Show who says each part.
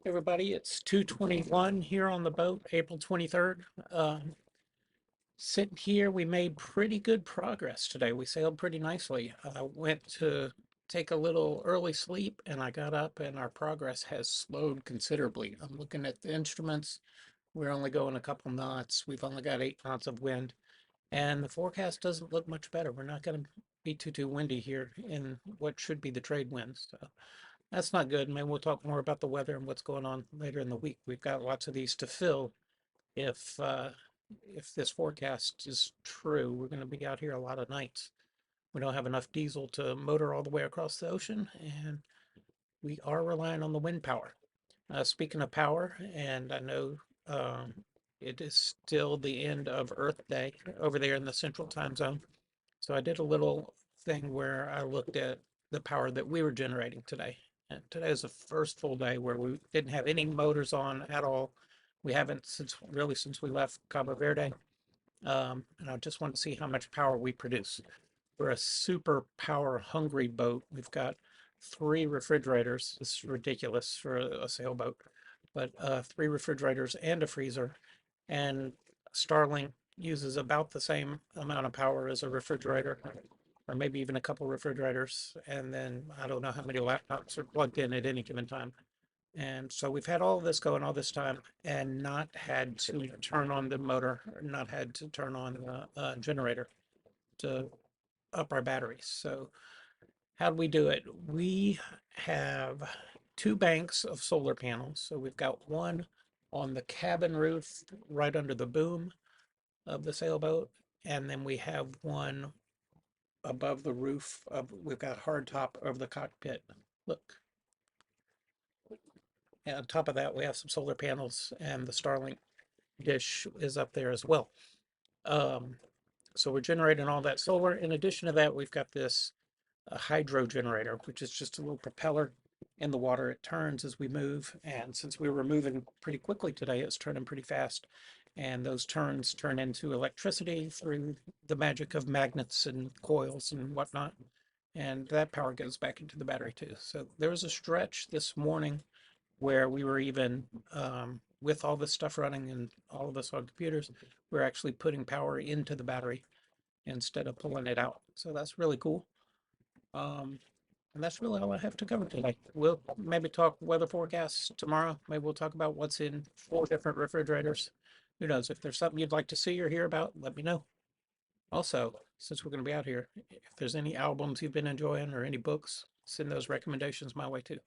Speaker 1: Everybody, it's 2:21 here on the boat, April 23rd. Sitting here, we made pretty good progress today. We sailed pretty nicely. I went to take a little early sleep and I got up and our progress has slowed considerably. I'm looking at the instruments. We're only going a couple knots. We've only got 8 knots of wind and the forecast doesn't look much better. We're not going to be too windy here in what should be the trade winds. So that's not good. Maybe we'll talk more about the weather and what's going on later in the week. We've got lots of these to fill. If if this forecast is true, we're going to be out here a lot of nights. We don't have enough diesel to motor all the way across the ocean, and we are relying on the wind power. Speaking of power, and I know it is still the end of Earth Day over there in the Central Time Zone. So I did a little thing where I looked at the power that we were generating today. And today is the first full day where we didn't have any motors on at all. We haven't since we left Cabo Verde. And I just want to see how much power we produce. We're a super power hungry boat. We've got 3 refrigerators. This is ridiculous for a sailboat, but 3 refrigerators and a freezer. And Starlink uses about the same amount of power as a refrigerator, or maybe even a couple refrigerators. And then I don't know how many laptops are plugged in at any given time. And so we've had all of this going all this time and not had to turn on the motor, or not had to turn on the generator to up our batteries. So how do we do it? We have 2 banks of solar panels. So we've got one on the cabin roof right under the boom of the sailboat. And then we have one above the roof of, we've got hardtop over the cockpit. Look. And on top of that, we have some solar panels and the Starlink dish is up there as well. Um, so we're generating all that solar. In addition to that, we've got this hydro generator, which is just a little propeller in the water. It turns as we move. And since we were moving pretty quickly today, it's turning pretty fast. And those turns turn into electricity through the magic of magnets and coils and whatnot. And that power goes back into the battery too. So there was a stretch this morning where we were even with all this stuff running and all of us on computers, we're actually putting power into the battery instead of pulling it out. So that's really cool. Um, and that's really all I have to cover today. We'll maybe talk weather forecasts tomorrow. Maybe we'll talk about what's in 4 different refrigerators. Who knows? If there's something you'd like to see or hear about, let me know. Also, since we're going to be out here, if there's any albums you've been enjoying or any books, send those recommendations my way too.